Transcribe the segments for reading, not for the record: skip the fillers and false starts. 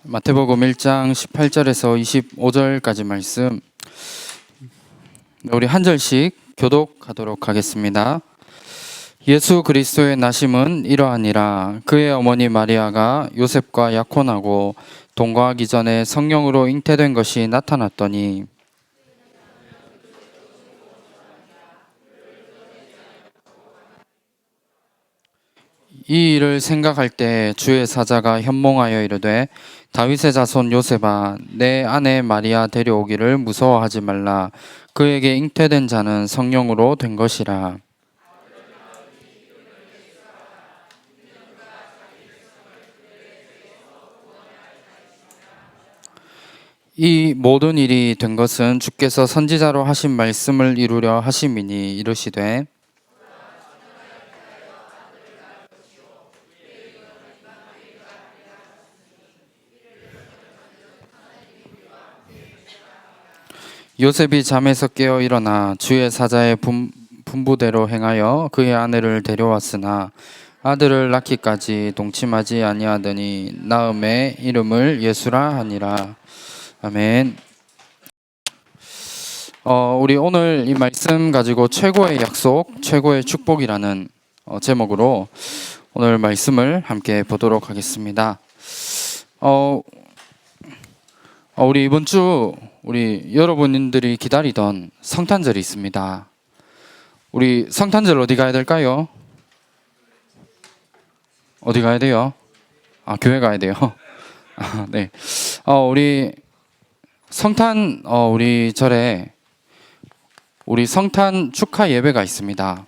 마태복음 1장 18절에서 25절까지 말씀, 우리 한 절씩 교독하도록 하겠습니다. 예수 그리스도의 나심은 이러하니라. 그의 어머니 마리아가 요셉과 약혼하고 동거하기 전에 성령으로 잉태된 것이 나타났더니 이 일을 생각할 때 주의 사자가 현몽하여 이르되 다윗의 자손 요셉아, 내 아내 마리아 데려오기를 무서워하지 말라. 그에게 잉태된 자는 성령으로 된 것이라. 이 모든 일이 된 것은 주께서 선지자로 하신 말씀을 이루려 하심이니 이르시되 요셉이 잠에서 깨어 일어나 주의 사자의 분부대로 행하여 그의 아내를 데려왔으나 아들을 낳기까지 동침하지 아니하더니 낳음에 이름을 예수라 하니라. 아멘. 우리 오늘 이 말씀 가지고 최고의 약속, 최고의 축복이라는 제목으로 오늘 말씀을 함께 보도록 하겠습니다. 우리 이번 주 우리 여러분들이 기다리던 성탄절이 있습니다. 우리 성탄절 어디 가야 될까요? 어디 가야 돼요? 교회 가야 돼요. 네. 우리 성탄 우리 절에 우리 성탄 축하 예배가 있습니다.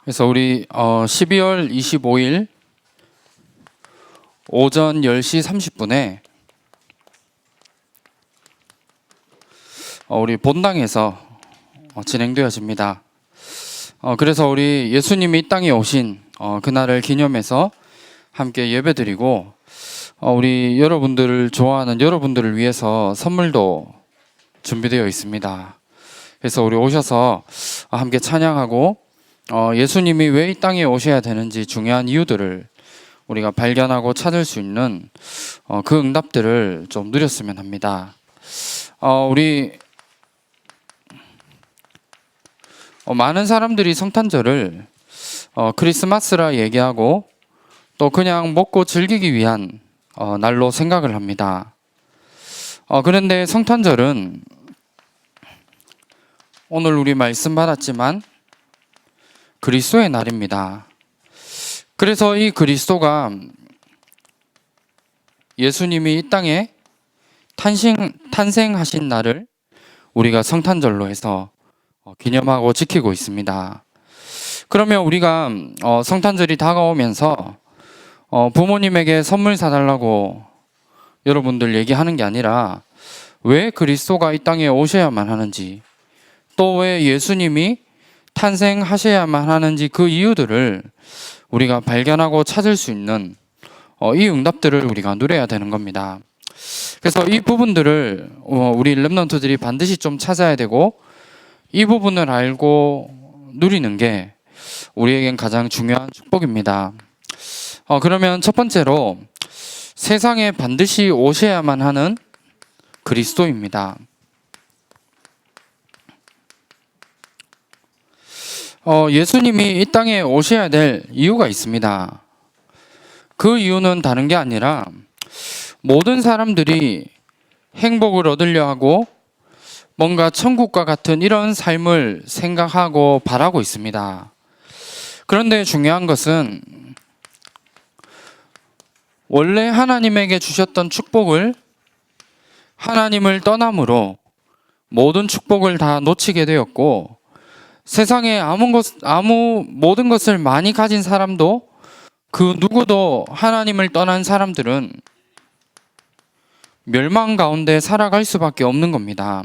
그래서 우리 12월 25일 오전 10시 30분에 우리 본당에서 진행되어집니다. 그래서 우리 예수님이 이 땅에 오신 그날을 기념해서 함께 예배드리고 우리 여러분들을 좋아하는 여러분들을 위해서 선물도 준비되어 있습니다. 그래서 우리 오셔서 함께 찬양하고 예수님이 왜 이 땅에 오셔야 되는지 중요한 이유들을 우리가 발견하고 찾을 수 있는 그 응답들을 좀 누렸으면 합니다. 우리 많은 사람들이 성탄절을 크리스마스라 얘기하고 또 그냥 먹고 즐기기 위한 날로 생각을 합니다. 그런데 성탄절은 오늘 우리 말씀 받았지만 그리스도의 날입니다. 그래서 이 그리스도가 예수님이 이 땅에 탄생하신 날을 우리가 성탄절로 해서 기념하고 지키고 있습니다. 그러면 우리가 성탄절이 다가오면서 부모님에게 선물 사달라고 여러분들 얘기하는 게 아니라 왜 그리스도가 이 땅에 오셔야만 하는지, 또 왜 예수님이 탄생하셔야만 하는지 그 이유들을 우리가 발견하고 찾을 수 있는 이 응답들을 우리가 누려야 되는 겁니다. 그래서 이 부분들을 우리 렘넌트들이 반드시 좀 찾아야 되고, 이 부분을 알고 누리는 게 우리에겐 가장 중요한 축복입니다. 그러면 첫 번째로 세상에 반드시 오셔야만 하는 그리스도입니다. 예수님이 이 땅에 오셔야 될 이유가 있습니다. 그 이유는 다른 게 아니라 모든 사람들이 행복을 얻으려 하고 뭔가 천국과 같은 이런 삶을 생각하고 바라고 있습니다. 그런데 중요한 것은 원래 하나님에게 주셨던 축복을 하나님을 떠남으로 모든 축복을 다 놓치게 되었고, 세상에 모든 것을 많이 가진 사람도 그 누구도 하나님을 떠난 사람들은 멸망 가운데 살아갈 수밖에 없는 겁니다.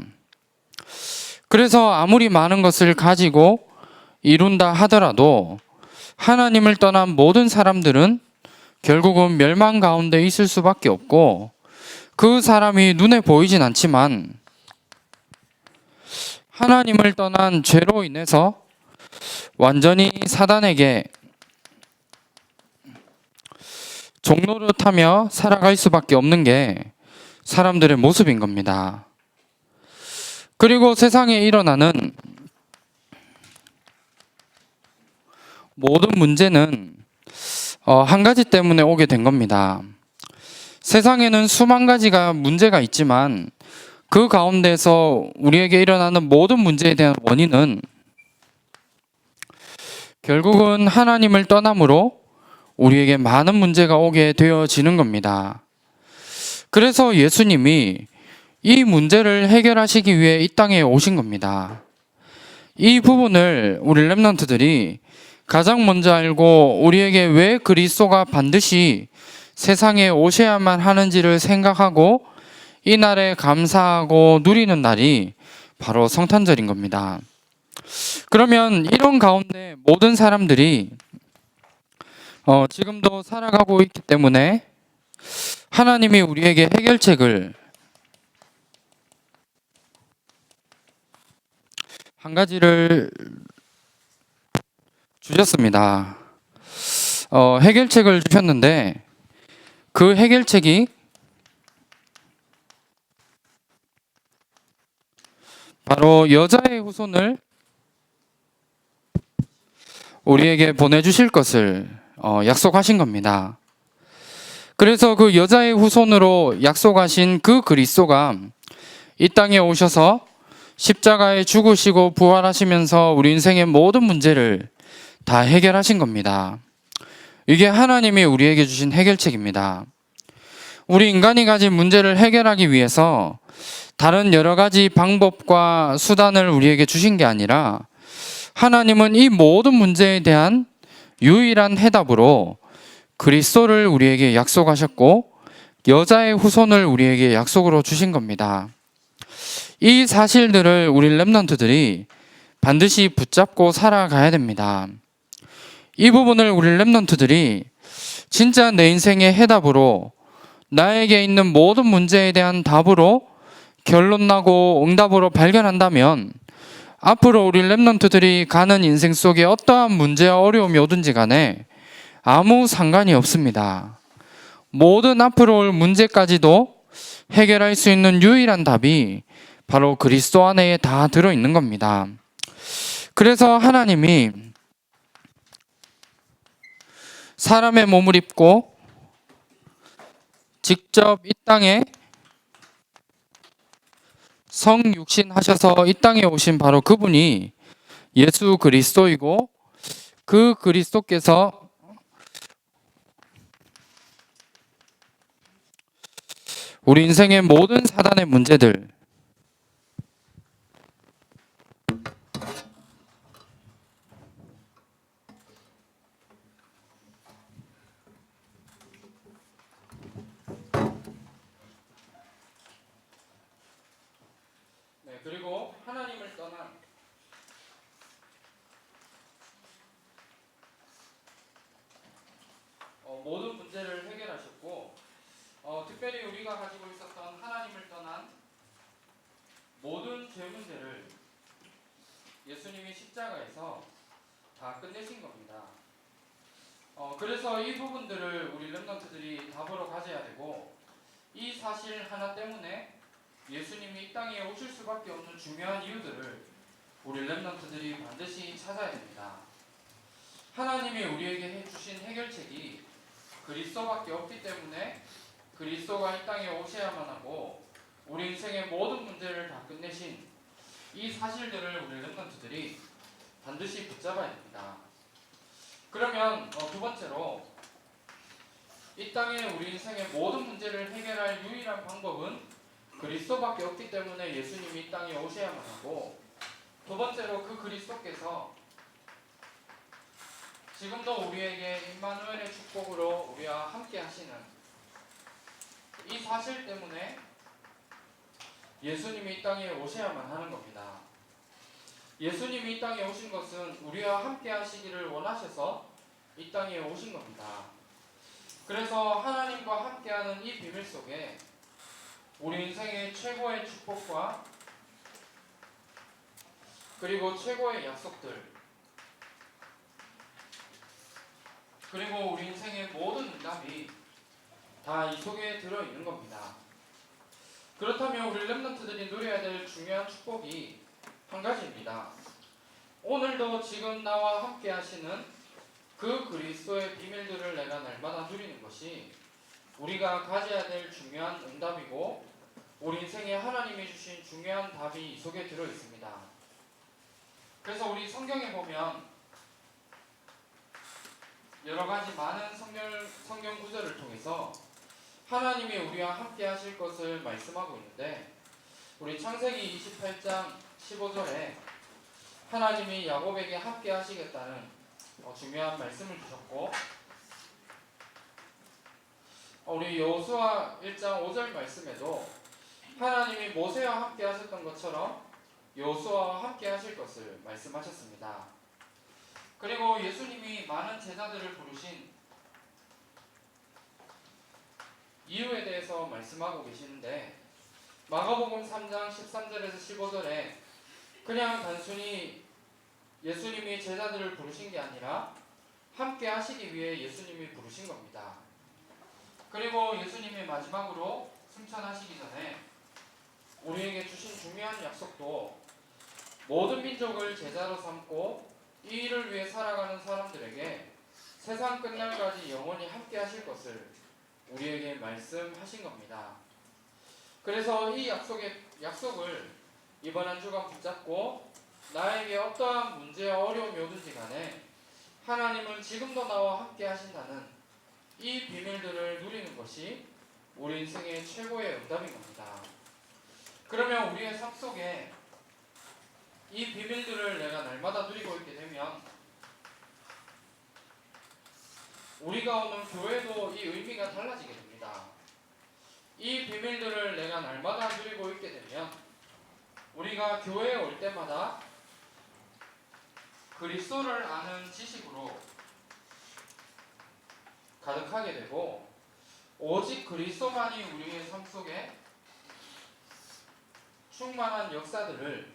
그래서 아무리 많은 것을 가지고 이룬다 하더라도 하나님을 떠난 모든 사람들은 결국은 멸망 가운데 있을 수밖에 없고, 그 사람이 눈에 보이진 않지만 하나님을 떠난 죄로 인해서 완전히 사단에게 종노릇하며 살아갈 수밖에 없는 게 사람들의 모습인 겁니다. 그리고 세상에 일어나는 모든 문제는 한 가지 때문에 오게 된 겁니다. 세상에는 수만 가지가 문제가 있지만 그 가운데서 우리에게 일어나는 모든 문제에 대한 원인은 결국은 하나님을 떠남으로 우리에게 많은 문제가 오게 되어지는 겁니다. 그래서 예수님이 이 문제를 해결하시기 위해 이 땅에 오신 겁니다. 이 부분을 우리 렘넌트들이 가장 먼저 알고 우리에게 왜 그리스도가 반드시 세상에 오셔야만 하는지를 생각하고 이 날에 감사하고 누리는 날이 바로 성탄절인 겁니다. 그러면 이런 가운데 모든 사람들이 지금도 살아가고 있기 때문에 하나님이 우리에게 해결책을 한 가지를 주셨습니다. 해결책을 주셨는데 그 해결책이 바로 여자의 후손을 우리에게 보내주실 것을 약속하신 겁니다. 그래서 그 여자의 후손으로 약속하신 그 그리스도가 이 땅에 오셔서 십자가에 죽으시고 부활하시면서 우리 인생의 모든 문제를 다 해결하신 겁니다. 이게 하나님이 우리에게 주신 해결책입니다. 우리 인간이 가진 문제를 해결하기 위해서 다른 여러 가지 방법과 수단을 우리에게 주신 게 아니라 하나님은 이 모든 문제에 대한 유일한 해답으로 그리스도를 우리에게 약속하셨고 여자의 후손을 우리에게 약속으로 주신 겁니다. 이 사실들을 우리 렘넌트들이 반드시 붙잡고 살아가야 됩니다. 이 부분을 우리 렘넌트들이 진짜 내 인생의 해답으로 나에게 있는 모든 문제에 대한 답으로 결론나고 응답으로 발견한다면 앞으로 우리 렘넌트들이 가는 인생 속에 어떠한 문제와 어려움이 오든지 간에 아무 상관이 없습니다. 모든 앞으로 올 문제까지도 해결할 수 있는 유일한 답이 바로 그리스도 안에 다 들어있는 겁니다. 그래서 하나님이 사람의 몸을 입고 직접 이 땅에 성육신하셔서 이 땅에 오신 바로 그분이 예수 그리스도이고 그 그리스도께서 우리 인생의 모든 사단의 문제들 그리고 하나님을 떠난 모든 문제를 해결하셨고 특별히 우리가 가지고 있었던 하나님을 떠난 모든 죄 문제를 예수님이 십자가에서 다 끝내신 겁니다. 그래서 이 부분들을 우리 렘넌트들이 답으로 가져야 되고 이 사실 하나 때문에 예수님이 이 땅에 오실 수밖에 없는 중요한 이유들을 우리 렘넌트들이 반드시 찾아야 됩니다. 하나님이 우리에게 주신 해결책이 그리스도밖에 없기 때문에 그리스도가 이 땅에 오셔야만 하고 우리 인생의 모든 문제를 다 끝내신 이 사실들을 우리 렘넌트들이 반드시 붙잡아야 됩니다. 그러면 두 번째로 이 땅에 우리 인생의 모든 문제를 해결할 유일한 방법은 그리스도밖에 없기 때문에 예수님이 이 땅에 오셔야만 하고 두 번째로 그 그리스도께서 지금도 우리에게 임마누엘의 축복으로 우리와 함께 하시는 이 사실 때문에 예수님이 이 땅에 오셔야만 하는 겁니다. 예수님이 이 땅에 오신 것은 우리와 함께 하시기를 원하셔서 이 땅에 오신 겁니다. 그래서 하나님과 함께하는 이 비밀 속에 우리 인생의 최고의 축복과 그리고 최고의 약속들 그리고 우리 인생의 모든 응답이 다 이 속에 들어있는 겁니다. 그렇다면 우리 렘넌트들이 누려야 될 중요한 축복이 한 가지입니다. 오늘도 지금 나와 함께 하시는 그 그리스도의 비밀들을 내가 날마다 누리는 것이 우리가 가져야 될 중요한 응답이고 우리 인생에 하나님이 주신 중요한 답이 이 속에 들어있습니다. 그래서 우리 성경에 보면 여러 가지 많은 성경 구절을 통해서 하나님이 우리와 함께 하실 것을 말씀하고 있는데 우리 창세기 28장 15절에 하나님이 야곱에게 함께 하시겠다는 중요한 말씀을 주셨고 우리 여호수아 1장 5절 말씀에도 하나님이 모세와 함께 하셨던 것처럼 여호수아와 함께 하실 것을 말씀하셨습니다. 그리고 예수님이 많은 제자들을 부르신 이유에 대해서 말씀하고 계시는데 마가복음 3장 13절에서 15절에 그냥 단순히 예수님이 제자들을 부르신 게 아니라 함께 하시기 위해 예수님이 부르신 겁니다. 그리고 예수님이 마지막으로 승천하시기 전에 우리에게 주신 중요한 약속도 모든 민족을 제자로 삼고 이 일을 위해 살아가는 사람들에게 세상 끝날까지 영원히 함께 하실 것을 우리에게 말씀하신 겁니다. 그래서 이 약속을 이번 한 주간 붙잡고 나에게 어떠한 문제와 어려움이 오든지 간에 하나님은 지금도 나와 함께 하신다는 이 비밀들을 누리는 것이 우리 인생의 최고의 응답인 겁니다. 그러면 우리의 삶 속에 이 비밀들을 내가 날마다 누리고 있게 되면 우리가 오는 교회도 이 의미가 달라지게 됩니다. 이 비밀들을 내가 날마다 누리고 있게 되면 우리가 교회에 올 때마다 그리스도를 아는 지식으로 가득하게 되고 오직 그리스도만이 우리의 삶 속에 충만한 역사들을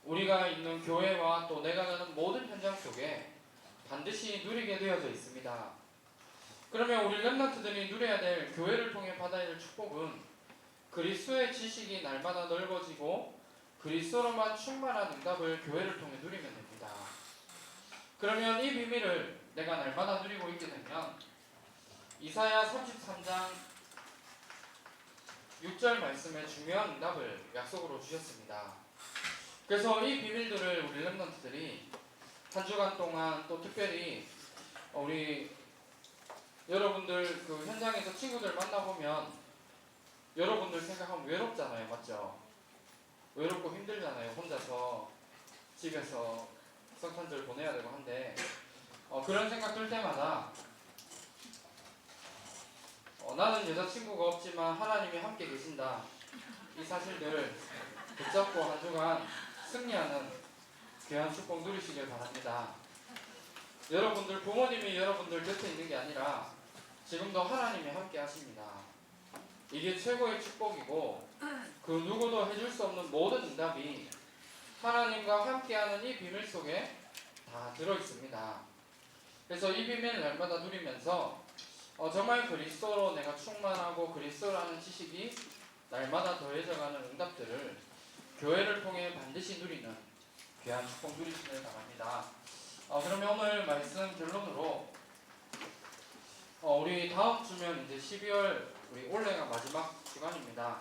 우리가 있는 교회와 또 내가 가는 모든 현장 속에 반드시 누리게 되어져 있습니다. 그러면 우리 렘넌트들이 누려야 될 교회를 통해 받아야 될 축복은 그리스도의 지식이 날마다 넓어지고 그리스도로만 충만한 응답을 교회를 통해 누리면 됩니다. 그러면 이 비밀을 내가 날마다 누리고 있게 되면 이사야 33장 6절 말씀에 중요한 응답을 약속으로 주셨습니다. 그래서 이 비밀들을 우리 렘넌트들이 한 주간 동안 또 특별히 우리 여러분들 그 현장에서 친구들 만나보면 여러분들 생각하면 외롭잖아요. 맞죠? 외롭고 힘들잖아요. 혼자서 집에서 성탄절 보내야 되고 한데 그런 생각 들 때마다 나는 여자친구가 없지만 하나님이 함께 계신다. 이 사실들을 붙잡고 한 주간 승리하는 귀한 축복 누리시길 바랍니다. 여러분들 부모님이 여러분들 곁에 있는 게 아니라 지금도 하나님이 함께 하십니다. 이게 최고의 축복이고 그 누구도 해줄 수 없는 모든 응답이 하나님과 함께하는 이 비밀 속에 다 들어있습니다. 그래서 이 비밀을 날마다 누리면서 정말 그리스도로 내가 충만하고 그리스도라는 지식이 날마다 더해져가는 응답들을 교회를 통해 반드시 누리는 귀한 축복 누리시길 바랍니다. 그러면 오늘 말씀 결론으로 우리 다음 주면 이제 12월 우리 올해가 마지막 주간입니다.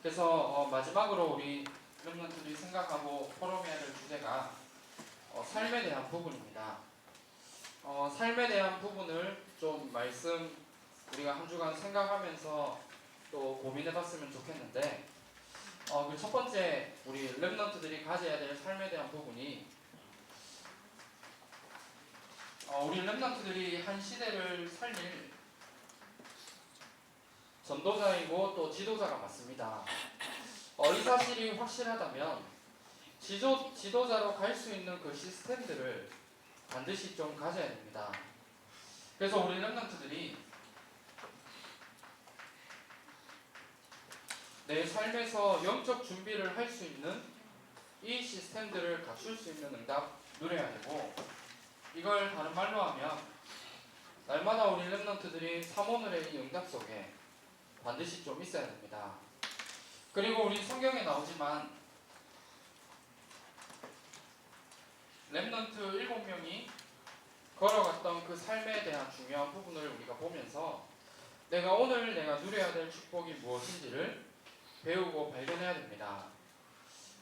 그래서 마지막으로 우리 렘넌트들이 생각하고 포럼해야 될 주제가 삶에 대한 부분입니다. 삶에 대한 부분을 좀 말씀 우리가 한 주간 생각하면서 또 고민해봤으면 좋겠는데 그 첫 번째 우리 렘넌트들이 가져야 될 삶에 대한 부분이 우리 렘넌트들이 한 시대를 살릴 전도자이고 또 지도자가 맞습니다. 이 사실이 확실하다면 지도자로 갈 수 있는 그 시스템들을 반드시 좀 가져야 됩니다. 그래서 우리 렘넌트들이 내 삶에서 영적 준비를 할 수 있는 이 시스템들을 갖출 수 있는 응답 누려야 되고 이걸 다른 말로 하면 날마다 우리 렘넌트들이 랩런트들이 사모늘의 이 응답 속에 반드시 좀 있어야 됩니다. 그리고 우리 성경에 나오지만 랩런트 7명이 걸어갔던 그 삶에 대한 중요한 부분을 우리가 보면서 오늘 내가 누려야 될 축복이 무엇인지를 배우고 발견해야 됩니다.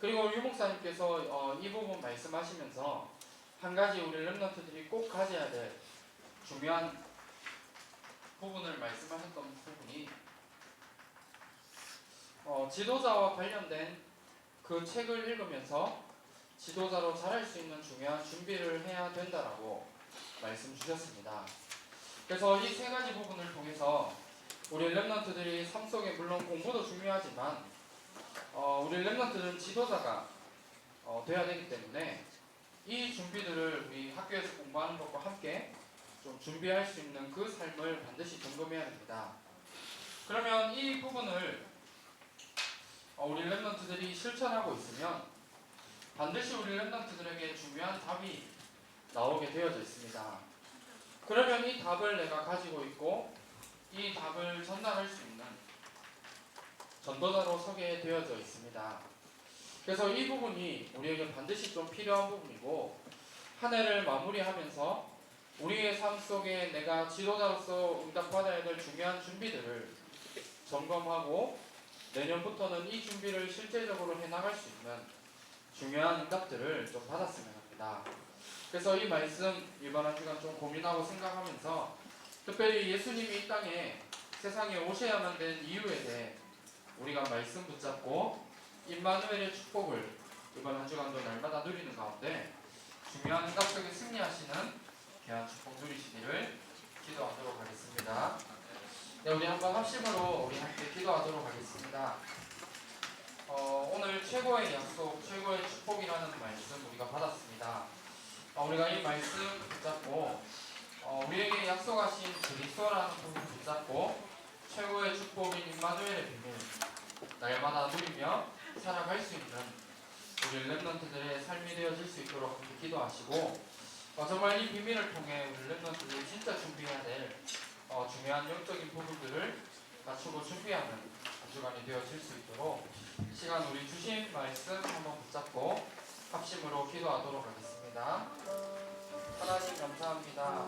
그리고 유 목사님께서 이 부분 말씀하시면서 한 가지 우리 랩런트들이 꼭 가져야 될 중요한 부분을 말씀하셨던 부분이 지도자와 관련된 그 책을 읽으면서 지도자로 자랄 수 있는 중요한 준비를 해야 된다라고 말씀 주셨습니다. 그래서 이 세 가지 부분을 통해서 우리 랩런트들이 삶 속에 물론 공부도 중요하지만 우리 랩런트들은 지도자가 돼야 되기 때문에 이 준비들을 우리 학교에서 공부하는 것과 함께 좀 준비할 수 있는 그 삶을 반드시 점검해야 됩니다. 그러면 이 부분을 우리 랩런트들이 실천하고 있으면 반드시 우리 랩런트들에게 중요한 답이 나오게 되어져 있습니다. 그러면 이 답을 내가 가지고 있고 이 답을 전달할 수 있는 전도자로 서게 되어져 있습니다. 그래서 이 부분이 우리에게 반드시 좀 필요한 부분이고 한 해를 마무리하면서 우리의 삶 속에 내가 지도자로서 응답받아야 될 중요한 준비들을 점검하고 내년부터는 이 준비를 실제적으로 해나갈 수 있는 중요한 응답들을 좀 받았으면 합니다. 그래서 이 말씀 이번 한 주간 좀 고민하고 생각하면서 특별히 예수님이 이 땅에 세상에 오셔야만 된 이유에 대해 우리가 말씀 붙잡고 임마누엘의 축복을 이번 한 주간도 날마다 누리는 가운데 중요한 응답 속에 승리하시는 귀한 축복 누리시기를 기도하도록 하겠습니다. 네, 우리 한번 합심으로 우리 함께 기도하도록 하겠습니다. 오늘 최고의 약속, 최고의 축복이라는 말씀 우리가 받았습니다. 우리가 이 말씀 붙잡고 우리에게 약속하신 그리스도라는 부분 붙잡고 최고의 축복인 임마누엘의 비밀 날마다 누리며 살아갈 수 있는 우리 랩런트들의 삶이 되어질 수 있도록 함께 기도하시고 정말 이 비밀을 통해 우리 랩런트들이 진짜 준비해야 될 중요한 영적인 부분들을 갖추고 준비하는 한 주간이 되어질 수 있도록 시간 우리 주신 말씀 한번 붙잡고 합심으로 기도하도록 하겠습니다. 하나님 감사합니다.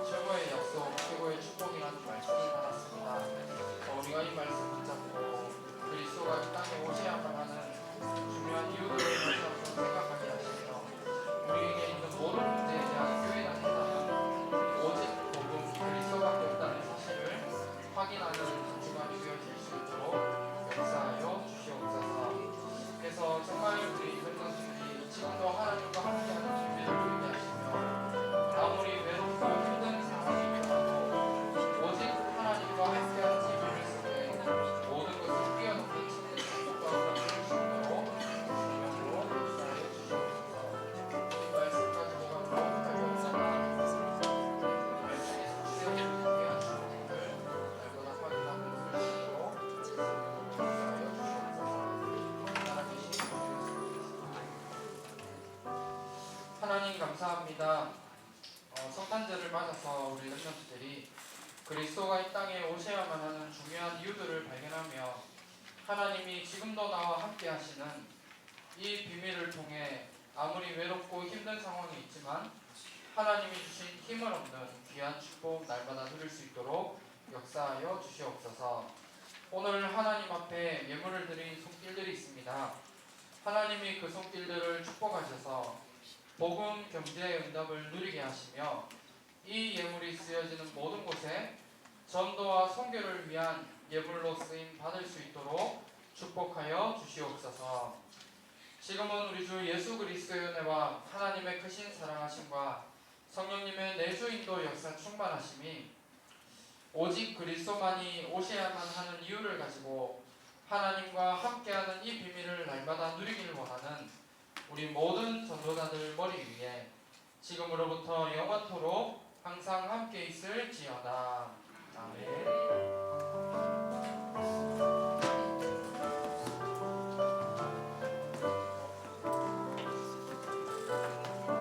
최고의 약속, 최고의 축복이라는 말씀을 받았습니다. 우리가 이 말씀 붙잡고 그리스도가 이 땅에 오셔야만 하는 중요한 이유들을 다시 생각하게 하시며 우리에게 있는 모든 문제에 대한 교회 다닌다면 오직 복음 그리스도밖에 없다는 사실을 확인하는 한 주간이 되어질 수 있도록 역사하여 주시옵소서. 그래서 정말 우리 랩런트들이 지금도 하나님과 함께하는 준비를 누리게 하시며 아무리 외롭고 힘든 상황이더라도 오직 하나님과 함께하는 비밀 속에 모든 것을 뛰어넘는 진리의 축복과 응답을 줄 수 있도록 주님으로 역사해 주시옵소서. 이 말씀 가지고 가고 발견하다가 말씀에서 지새우게 한 주님을 날마다 확인하는 것을 주시도록 역사하여 주시옵소서. 살아계신 하나님 감사합니다. 성탄절을 맞아서 우리 랩런트들이 그리스도가 이 땅에 오셔야만 하는 중요한 이유들을 발견하며 하나님이 지금도 나와 함께 하시는 이 비밀을 통해 아무리 외롭고 힘든 상황이 있지만 하나님이 주신 힘을 얻는 귀한 축복 날마다 누릴 수 있도록 역사하여 주시옵소서. 오늘 하나님 앞에 예물을 드린 손길들이 있습니다. 하나님이 그 손길들을 축복하셔서 복음 경제의 응답을 누리게 하시며 이 예물이 쓰여지는 모든 곳에 전도와 선교를 위한 예물로 쓰임 받을 수 있도록 축복하여 주시옵소서. 지금은 우리 주 예수 그리스도의 은혜와 하나님의 크신 사랑하심과 성령님의 내주인도 역사 충만하심이 오직 그리스도만이 오셔야만 하는 이유를 가지고 하나님과 함께하는 이 비밀을 날마다 누리기를 원하는 우리 모든 전도자들 머리 위에 지금으로부터 영원토록 항상 함께 있을지어다. 아멘.